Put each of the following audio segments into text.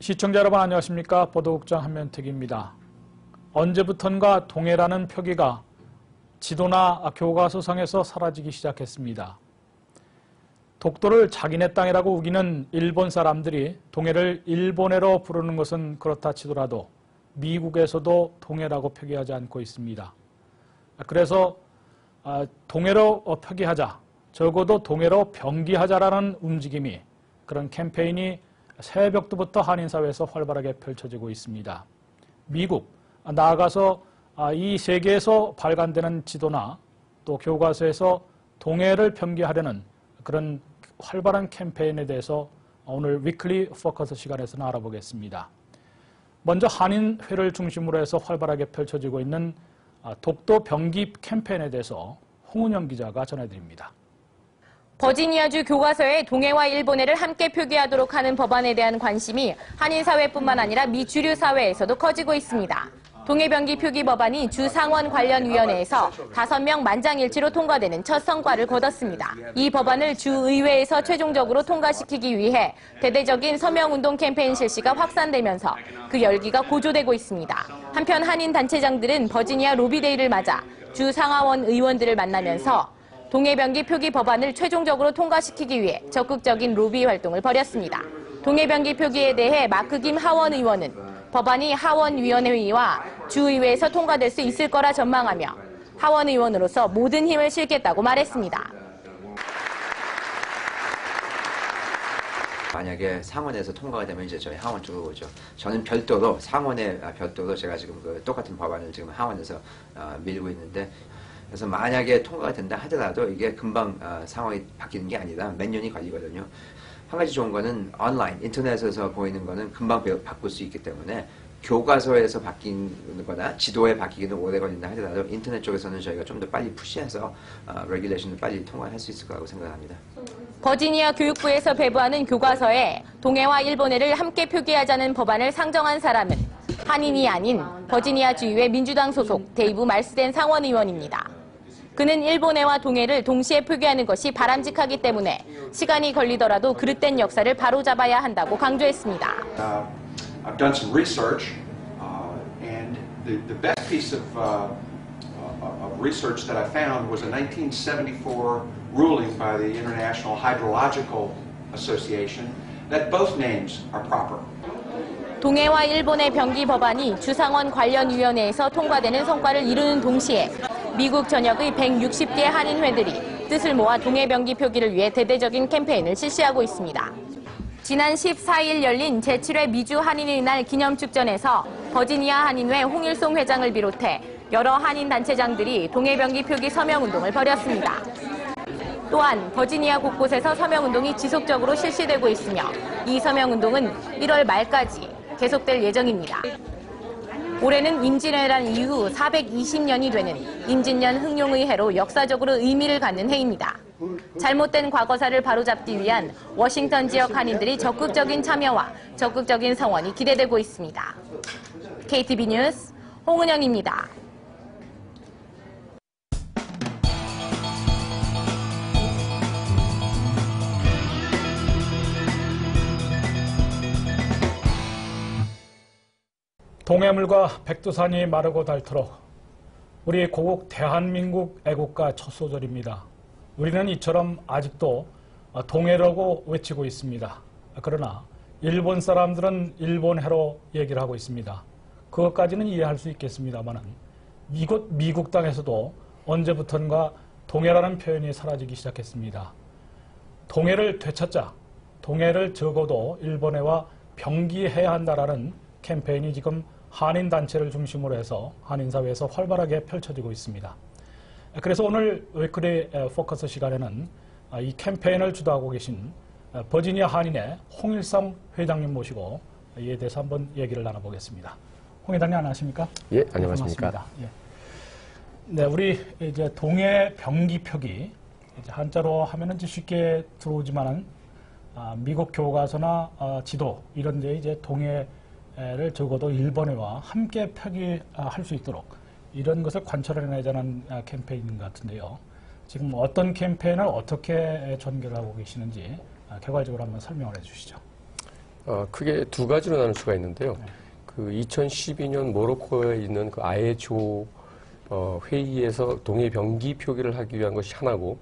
시청자 여러분 안녕하십니까? 보도국장 한면택입니다. 언제부턴가 동해라는 표기가 지도나 교과서상에서 사라지기 시작했습니다. 독도를 자기네 땅이라고 우기는 일본 사람들이 동해를 일본해로 부르는 것은 그렇다 치더라도 미국에서도 동해라고 표기하지 않고 있습니다. 그래서 동해로 표기하자, 적어도 동해로 병기하자라는 움직임이, 그런 캠페인이 새벽부터 한인사회에서 활발하게 펼쳐지고 있습니다. 미국, 나아가서 이 세계에서 발간되는 지도나 또 교과서에서 동해를 병기하려는 그런 활발한 캠페인에 대해서 오늘 위클리 포커스 시간에서는 알아보겠습니다. 먼저 한인회를 중심으로 해서 활발하게 펼쳐지고 있는 독도 병기 캠페인에 대해서 홍은영 기자가 전해드립니다. 버지니아주 교과서에 동해와 일본해를 함께 표기하도록 하는 법안에 대한 관심이 한인사회뿐만 아니라 미주류 사회에서도 커지고 있습니다. 동해병기 표기 법안이 주 상원 관련위원회에서 5명 만장일치로 통과되는 첫 성과를 거뒀습니다. 이 법안을 주의회에서 최종적으로 통과시키기 위해 대대적인 서명운동 캠페인 실시가 확산되면서 그 열기가 고조되고 있습니다. 한편 한인단체장들은 버지니아 로비데이를 맞아 주 상하원 의원들을 만나면서 동해병기 표기 법안을 최종적으로 통과시키기 위해 적극적인 로비 활동을 벌였습니다. 동해병기 표기에 대해 마크 김 하원 의원은 법안이 하원위원회와 주의회에서 통과될 수 있을 거라 전망하며 하원 의원으로서 모든 힘을 싣겠다고 말했습니다. 만약에 상원에서 통과가 되면 이제 저희 하원 쪽으로 오죠. 저는 별도로 상원에 별도로 제가 지금 그 똑같은 법안을 지금 하원에서 밀고 있는데, 그래서 만약에 통과가 된다 하더라도 이게 금방 상황이 바뀌는 게 아니라 몇 년이 걸리거든요. 한 가지 좋은 거는 온라인, 인터넷에서 보이는 거는 금방 바꿀 수 있기 때문에 교과서에서 바뀌는 거나 지도에 바뀌기는 오래 걸린다 하더라도 인터넷 쪽에서는 저희가 좀 더 빨리 푸시해서 레귤레이션을 빨리 통과할 수 있을 거라고 생각합니다. 버지니아 교육부에서 배부하는 교과서에 동해와 일본해를 함께 표기하자는 법안을 상정한 사람은 한인이 아닌 버지니아 주의회 민주당 소속 데이브 말스덴 상원 의원입니다. 그는 일본해와 동해를 동시에 표기하는 것이 바람직하기 때문에 시간이 걸리더라도 그릇된 역사를 바로잡아야 한다고 강조했습니다. I've done some research, and the best piece of research that I found was a 1974 ruling by the International Hydrological Association that both names are proper. 동해와 일본의 병기 법안이 주상원 관련위원회에서 통과되는 성과를 이루는 동시에 미국 전역의 160개 한인회들이 뜻을 모아 동해병기 표기를 위해 대대적인 캠페인을 실시하고 있습니다. 지난 14일 열린 제7회 미주 한인의 날 기념축전에서 버지니아 한인회 홍일송 회장을 비롯해 여러 한인단체장들이 동해병기 표기 서명운동을 벌였습니다. 또한 버지니아 곳곳에서 서명운동이 지속적으로 실시되고 있으며 이 서명운동은 1월 말까지 계속될 예정입니다. 올해는 임진왜란 이후 420년이 되는 임진년 흥룡의 해로 역사적으로 의미를 갖는 해입니다. 잘못된 과거사를 바로잡기 위한 워싱턴 지역 한인들이 적극적인 참여와 적극적인 성원이 기대되고 있습니다. KTV 뉴스 홍은영입니다. 동해물과 백두산이 마르고 닳도록 우리 고국 대한민국 애국가 첫 소절입니다. 우리는 이처럼 아직도 동해라고 외치고 있습니다. 그러나 일본 사람들은 일본해로 얘기를 하고 있습니다. 그것까지는 이해할 수 있겠습니다만 미국 땅에서도 언제부턴가 동해라는 표현이 사라지기 시작했습니다. 동해를 되찾자, 동해를 적어도 일본해와 병기해야 한다라는 캠페인이 지금 한인단체를 중심으로 해서 한인사회에서 활발하게 펼쳐지고 있습니다. 그래서 오늘 위클리 포커스 시간에는 이 캠페인을 주도하고 계신 버지니아 한인회 홍일성 회장님 모시고 이에 대해서 한번 얘기를 나눠보겠습니다. 홍 회장님 안녕하십니까? 예, 안녕하십니까? 예. 네, 우리 이제 동해 병기 표기 이제 한자로 하면은 이제 쉽게 들어오지만은 미국 교과서나 지도 이런 데 이제 동해를 적어도 일본해와 함께 표기할 수 있도록 이런 것을 관철해내자는 캠페인인 것 같은데요. 지금 어떤 캠페인을 어떻게 전개를 하고 계시는지 개괄적으로 한번 설명을 해주시죠. 크게 두 가지로 나눌 수가 있는데요. 그 2012년 모로코에 있는 그 IHO 회의에서 동해 병기 표기를 하기 위한 것이 하나고,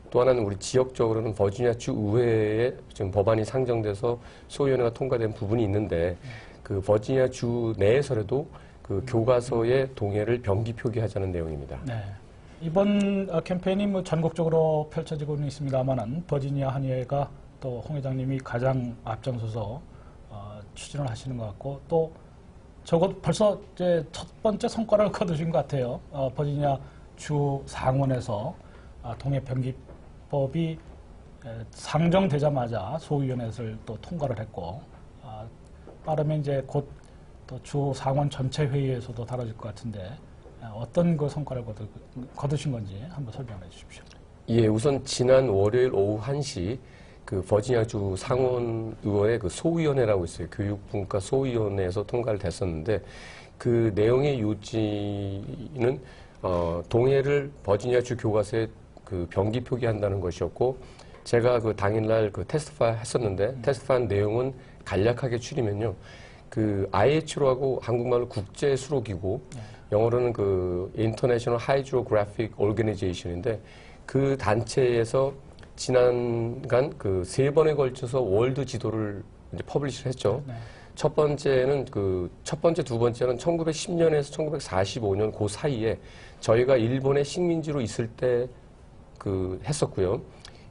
또 하나는 우리 지역적으로는 버지니아주 의회에 지금 법안이 상정돼서 소위원회가 통과된 부분이 있는데, 그 버지니아주 내에서라도 그 교과서에 동해를 병기 표기하자는 내용입니다. 네. 이번 캠페인이 뭐 전국적으로 펼쳐지고는 있습니다만은 버지니아 한의회가 또 홍 회장님이 가장 앞장서서 추진을 하시는 것 같고, 또 적어도 벌써 이제 첫 번째 성과를 거두신 것 같아요. 버지니아 주 상원에서 동해 병기법이 상정되자마자 소위원회에서 또 통과를 했고, 빠르면 이제 곧 또 주 상원 전체 회의에서도 다뤄질 것 같은데, 어떤 그 성과를 거두신 건지 한번 설명해 주십시오. 예, 우선 지난 월요일 오후 1시 그 버지니아주 상원의원의 그 소위원회라고 있어요. 교육분과 소위원회에서 통과를 됐었는데, 그 내용의 요지는 동해를 버지니아주 교과서에 그 병기 표기한다는 것이었고, 제가 그 당일날 그 테스트파 했었는데, 테스트파한 내용은 간략하게 추리면요, 그 IHO라고 한국말로 국제수로기구, 영어로는 그 International Hydrographic Organization인데, 그 단체에서 지난간 그 3번에 걸쳐서 월드 지도를 이제 퍼블리시를 했죠. 네. 첫 번째는 첫 번째, 두 번째는 1910년에서 1945년 그 사이에 저희가 일본의 식민지로 있을 때 그 했었고요.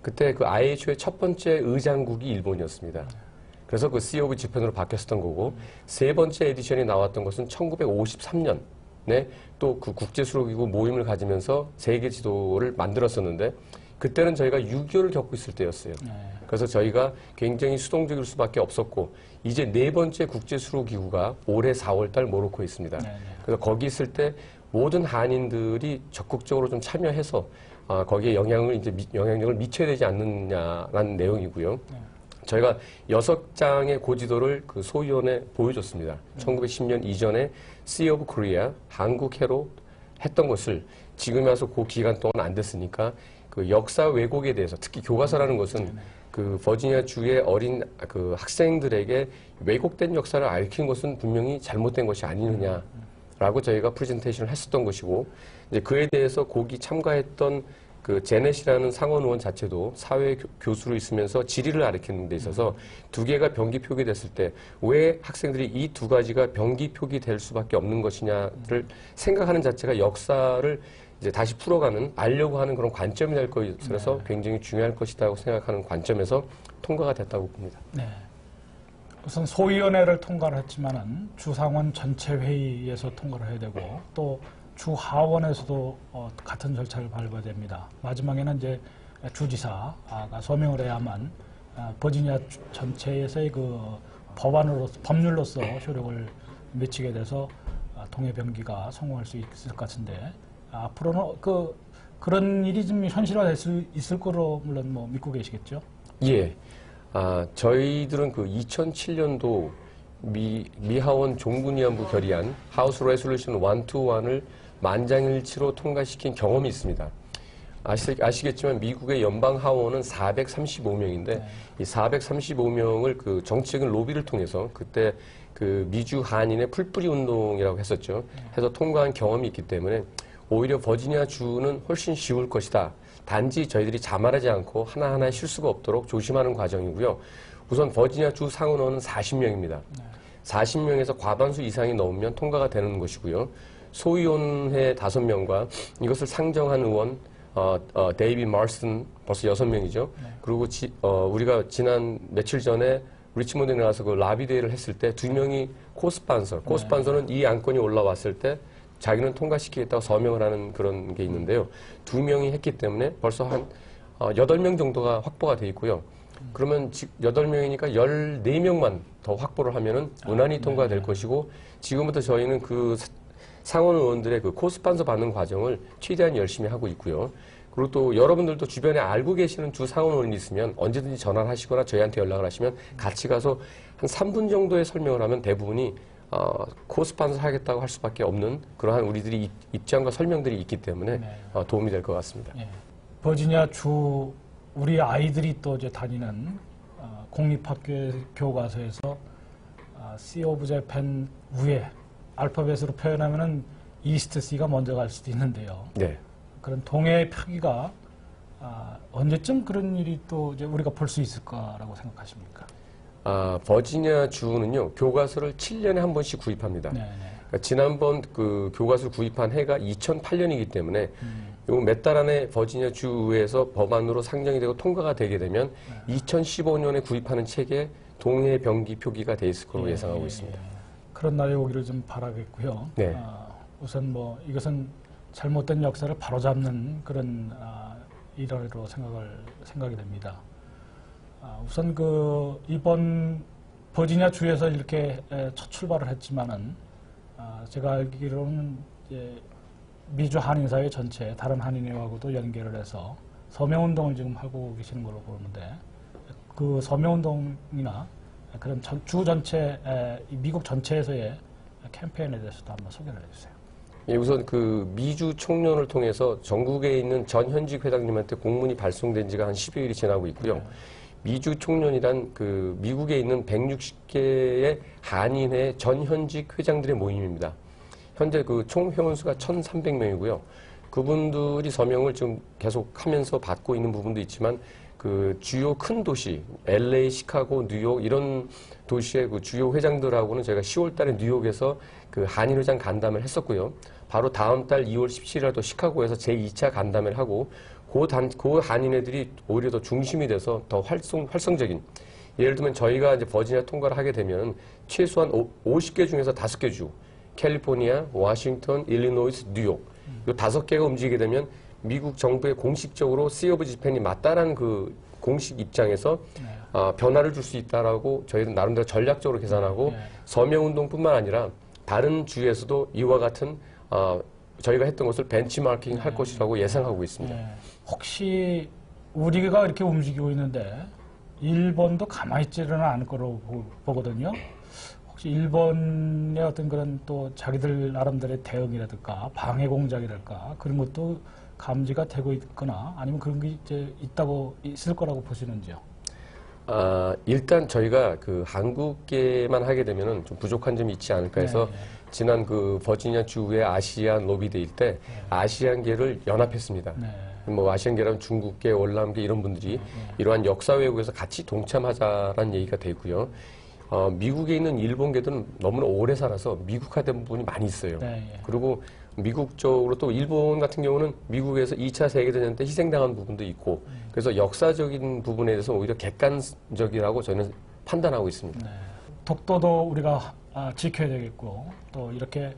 그때 그 IHO의 첫 번째 의장국이 일본이었습니다. 그래서 그 Sea of Japan으로 바뀌었던 거고, 세 번째 에디션이 나왔던 것은 1953년에 또 그 국제수로기구 모임을 가지면서 세계 지도를 만들었었는데, 그때는 저희가 6.25를 겪고 있을 때였어요. 그래서 저희가 굉장히 수동적일 수밖에 없었고, 이제 네 번째 국제수로기구가 올해 4월달 모로코에 있습니다. 그래서 거기 있을 때 모든 한인들이 적극적으로 좀 참여해서 거기에 영향력을 미쳐야 되지 않느냐라는 내용이고요. 저희가 6장의 고지도를 그 소위원회에 보여줬습니다. 1910년 이전에 Sea of Korea, 한국해로 했던 것을 지금에 와서 그 기간 동안 안 됐으니까 그 역사 왜곡에 대해서, 특히 교과서라는 것은 그 버지니아 주의 어린 그 학생들에게 왜곡된 역사를 알린 것은 분명히 잘못된 것이 아니느냐라고 저희가 프레젠테이션을 했었던 것이고, 이제 그에 대해서 거기 참가했던 그 제넷이라는 상원 의원 자체도 사회 교수로 있으면서 지리를 가르치는 데 있어서 두 개가 병기 표기됐을 때 왜 학생들이 이 두 가지가 병기 표기될 수밖에 없는 것이냐를 생각하는 자체가 역사를 이제 다시 풀어가는, 알려고 하는 그런 관점이 될 것이라서 굉장히 중요할 것이라고 생각하는 관점에서 통과가 됐다고 봅니다. 네. 우선 소위원회를 통과를 했지만은 주상원 전체 회의에서 통과를 해야 되고, 또 주하원에서도 같은 절차를 밟아야 됩니다. 마지막에는 이제 주지사가 서명을 해야만 버지니아 전체에서의 그 법률로서 효력을 미치게 돼서 동해 병기가 성공할 수 있을 것 같은데, 앞으로는 그런 일이 좀 현실화될 수 있을 거로 물론 뭐 믿고 계시겠죠? 예. 저희들은 그 2007년도 미하원 종군위안부 결의안 하우스 레솔루션 121을 만장일치로 통과시킨 경험이 있습니다. 아시겠지만 미국의 연방 하원은 435명인데 이 435명을 그 정치적인 로비를 통해서 그때 그 미주 한인의 풀뿌리 운동이라고 했었죠. 해서 통과한 경험이 있기 때문에 오히려 버지니아 주는 훨씬 쉬울 것이다. 단지 저희들이 자만하지 않고 하나하나의 실수가 없도록 조심하는 과정이고요. 우선 버지니아 주 상원의원은 40명입니다. 40명에서 과반수 이상이 넘으면 통과가 되는 것이고요. 소위원회 5명과 이것을 상정한 의원 데이비 마rston 벌써 6명이죠. 그리고 우리가 지난 며칠 전에 리치몬드에 나가서 그 라비데이를 했을 때 2명이 코스판서는 이 안건이 올라왔을 때 자기는 통과시키겠다고 서명을 하는 그런 게 있는데요. 2명이 했기 때문에 벌써 한 8명 정도가 확보가 돼 있고요. 그러면 8명이니까 14명만 더 확보를 하면은 무난히 통과될 것이고, 지금부터 저희는 그 상원 의원들의 그 코스판서 받는 과정을 최대한 열심히 하고 있고요. 그리고 또 여러분들도 주변에 알고 계시는 주 상원 의원이 있으면 언제든지 전화를 하시거나 저희한테 연락을 하시면 같이 가서 한 3분 정도의 설명을 하면 대부분이 코스판서 하겠다고 할 수밖에 없는 그러한 우리들이 입장과 설명들이 있기 때문에 도움이 될 것 같습니다. 예. 버지니아 주 우리 아이들이 또 이제 다니는 공립학교 교과서에서 C 오브 재팬 위에 알파벳으로 표현하면은 이스트 C가 먼저 갈 수도 있는데요. 네. 그런 동해의 표기가 언제쯤 그런 일이 또 이제 우리가 볼 수 있을까라고 생각하십니까? 버지니아 주는요, 교과서를 7년에 한 번씩 구입합니다. 네, 네. 그러니까 지난번 그 교과서를 구입한 해가 2008년이기 때문에 요 몇 달 안에 버지니아 주에서 법안으로 상정이 되고 통과가 되게 되면 2015년에 구입하는 책에 동해 병기 표기가 돼 있을 거로 예상하고 있습니다. 그런 날이 오기를 좀 바라겠고요. 네. 우선 뭐 이것은 잘못된 역사를 바로잡는 그런 일화로 생각이 됩니다. 우선 그 이번 버지니아 주에서 이렇게 첫 출발을 했지만은 제가 알기로는 이제 미주 한인사회 전체 다른 한인회하고도 연계를 해서 서명운동을 지금 하고 계시는 걸로 보는데 그 서명운동이나 그런 주 전체 미국 전체에서의 캠페인에 대해서도 한번 소개를 해주세요. 예, 우선 그 미주 총련을 통해서 전국에 있는 전 현직 회장님한테 공문이 발송된 지가 한 10여일이 지나고 있고요. 미주 총련이란 그 미국에 있는 160개의 한인회 전 현직 회장들의 모임입니다. 현재 그 총 회원수가 1,300명이고요. 그분들이 서명을 지금 계속 하면서 받고 있는 부분도 있지만 그 주요 큰 도시, LA, 시카고, 뉴욕 이런 도시의 그 주요 회장들하고는 저희가 10월 달에 뉴욕에서 그 한인 회장 간담회를 했었고요. 바로 다음 달 2월 17일에 또 시카고에서 제2차 간담회를 하고 그 한인회들이 오히려 더 중심이 돼서 더 활성적인, 예를 들면 저희가 이제 버지니아 통과를 하게 되면 최소한 50개 중에서 5개 주, 캘리포니아, 워싱턴, 일리노이스, 뉴욕 이 5개가 움직이게 되면 미국 정부에 공식적으로 C 오브 재팬이 맞다라는 그 공식 입장에서 변화를 줄 수 있다라고 저희는 나름대로 전략적으로 계산하고 서명운동뿐만 아니라 다른 주에서도 이와 같은 저희가 했던 것을 벤치마킹 할 것이라고 예상하고 있습니다. 혹시 우리가 이렇게 움직이고 있는데 일본도 가만히 있지는 않을 거로 보거든요. 혹시 일본의 어떤 그런 또 자기들 나름대로의 대응이라든가 방해 공작이랄까 그런 것도 감지가 되고 있거나 아니면 그런 게 이제 있을 거라고 보시는지요? 일단 저희가 그 한국계만 하게 되면은 좀 부족한 점이 있지 않을까 해서 지난 그 버지니아 주의 아시안 로비데이 때 아시안계를 연합했습니다. 뭐 아시안계라면 중국계, 월남계 이런 분들이 이러한 역사 왜곡에서 같이 동참하자라는 얘기가 돼 있고요. 미국에 있는 일본계들은 너무나 오래 살아서 미국화된 부분이 많이 있어요. 그리고 미국 쪽으로 또 일본 같은 경우는 미국에서 2차 세계대전 때 희생당한 부분도 있고 그래서 역사적인 부분에 대해서 오히려 객관적이라고 저는 판단하고 있습니다. 독도도 우리가 지켜야 되겠고 또 이렇게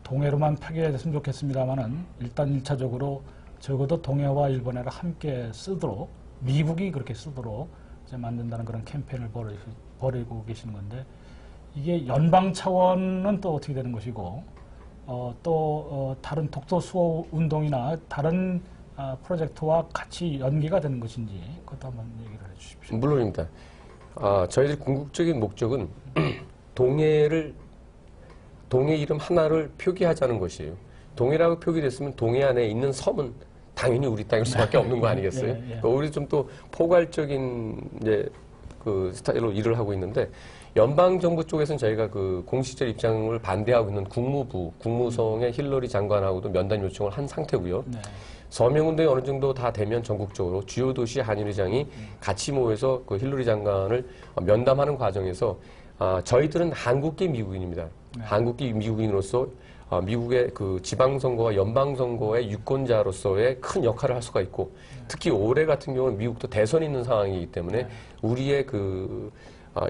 동해로만 표기했으면 좋겠습니다만은 일단 1차적으로 적어도 동해와 일본해를 함께 쓰도록 미국이 그렇게 쓰도록 이제 만든다는 그런 캠페인을 벌이고 계시는 건데 이게 연방 차원은 또 어떻게 되는 것이고 또 다른 독도 수호 운동이나 다른 프로젝트와 같이 연계가 되는 것인지 그것도 한번 얘기를 해주십시오. 물론입니다. 저희들 궁극적인 목적은 동해 이름 하나를 표기하자는 것이에요. 동해라고 표기됐으면 동해 안에 있는 섬은 당연히 우리 땅일 수밖에 없는 거 아니겠어요? 그러니까 우리 좀 또 포괄적인 이제 그 스타일로 일을 하고 있는데 연방 정부 쪽에서는 저희가 그 공식적 입장을 반대하고 있는 국무성의 힐러리 장관하고도 면담 요청을 한 상태고요. 서명운동이 어느 정도 다 되면 전국적으로 주요 도시 한인회장이 같이 모여서 그 힐러리 장관을 면담하는 과정에서 저희들은 한국계 미국인입니다. 한국계 미국인으로서 미국의 그 지방선거와 연방선거의 유권자로서의 큰 역할을 할 수가 있고 특히 올해 같은 경우는 미국도 대선이 있는 상황이기 때문에 우리의 그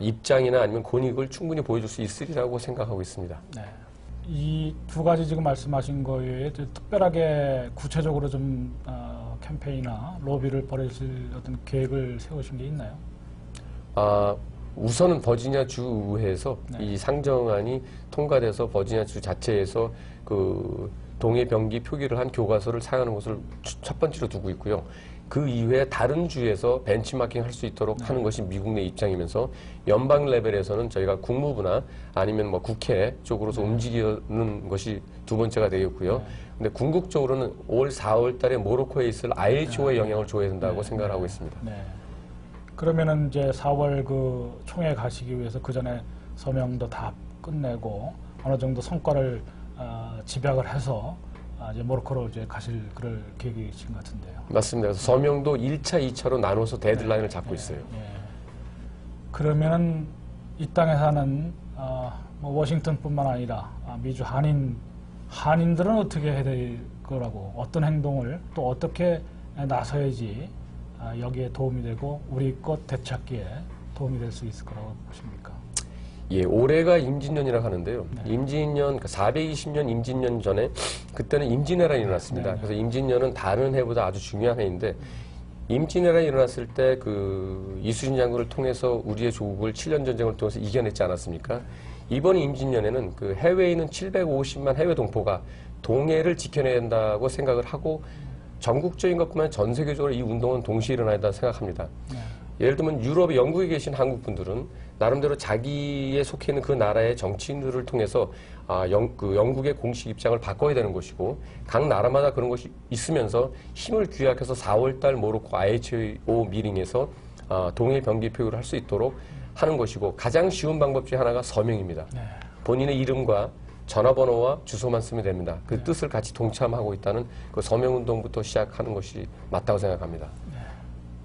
입장이나 아니면 권익을 충분히 보여줄 수 있으리라고 생각하고 있습니다. 이 두 가지 지금 말씀하신 거에 특별하게 구체적으로 좀 캠페인이나 로비를 벌이실 어떤 계획을 세우신 게 있나요? 우선은 버지니아 주의회에서 이 상정안이 통과돼서 버지니아 주 자체에서 그 동해 병기 표기를 한 교과서를 사용하는 것을 첫 번째로 두고 있고요. 그 이외에 다른 주에서 벤치마킹 할 수 있도록 하는 것이 미국 내 입장이면서 연방 레벨에서는 저희가 국무부나 아니면 뭐 국회 쪽으로서 움직이는 것이 두 번째가 되겠고요. 근데 궁극적으로는 올 4월 달에 모로코에 있을 IHO의 영향을 줘야 된다고 생각을 하고 있습니다. 그러면은 이제 4월 그 총회 가시기 위해서 그 전에 서명도 다 끝내고 어느 정도 성과를 집약을 해서 이제 모로코로 이제 가실 그럴 계획이신 것 같은데요. 맞습니다. 그래서 서명도 1차, 2차로 나눠서 데드라인을 잡고 있어요. 그러면은 이 땅에 사는 뭐 워싱턴뿐만 아니라 미주 한인들은 어떻게 해야 될 거라고, 어떤 행동을 또 어떻게 나서야지 여기에 도움이 되고 우리 것 되찾기에 도움이 될 수 있을 거라고 보십니까? 예, 올해가 임진년이라고 하는데요. 네. 임진년, 420년 임진년 전에 그때는 임진왜란이 일어났습니다. 그래서 임진년은 다른 해보다 아주 중요한 해인데 임진왜란이 일어났을 때 그 이순신 장군을 통해서 우리의 조국을 7년 전쟁을 통해서 이겨냈지 않았습니까? 이번 임진년에는 그 해외에 있는 750만 해외 동포가 동해를 지켜내야 된다고 생각을 하고 전국적인 것뿐만 아니라 전 세계적으로 이 운동은 동시에 일어나야 한다고 생각합니다. 예를 들면 유럽에 영국에 계신 한국 분들은 나름대로 자기에 속해 있는 그 나라의 정치인들을 통해서 영국의 공식 입장을 바꿔야 되는 것이고 각 나라마다 그런 것이 있으면서 힘을 규약해서 4월달 모로코 IHO 미팅에서 동해 병기 표기를 할 수 있도록 하는 것이고 가장 쉬운 방법 중 하나가 서명입니다. 본인의 이름과 전화번호와 주소만 쓰면 됩니다. 그 뜻을 같이 동참하고 있다는 그 서명운동부터 시작하는 것이 맞다고 생각합니다.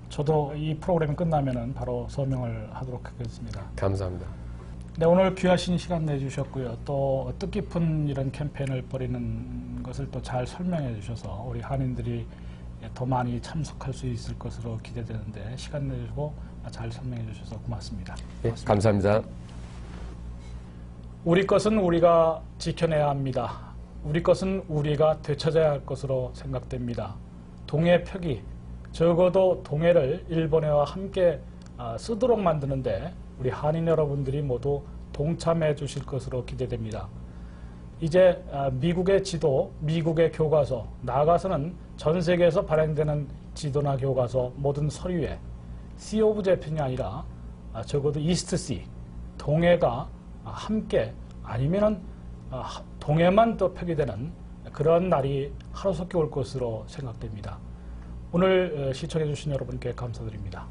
저도 이 프로그램이 끝나면은 바로 서명을 하도록 하겠습니다. 감사합니다. 네, 오늘 귀하신 시간 내주셨고요. 또 뜻깊은 이런 캠페인을 벌이는 것을 또 잘 설명해 주셔서 우리 한인들이 더 많이 참석할 수 있을 것으로 기대되는데 시간 내주고 잘 설명해 주셔서 고맙습니다. 네, 감사합니다. 우리 것은 우리가 지켜내야 합니다. 우리 것은 우리가 되찾아야 할 것으로 생각됩니다. 동해 표기, 적어도 동해를 일본해와 함께 쓰도록 만드는데 우리 한인 여러분들이 모두 동참해 주실 것으로 기대됩니다. 이제 미국의 지도, 미국의 교과서, 나아가서는 전 세계에서 발행되는 지도나 교과서 모든 서류에 씨 오브 제편이 아니라 적어도 이스트 씨, 동해가 함께 아니면은 동해만 또 표기되는 그런 날이 하루속히 올 것으로 생각됩니다. 오늘 시청해 주신 여러분께 감사드립니다.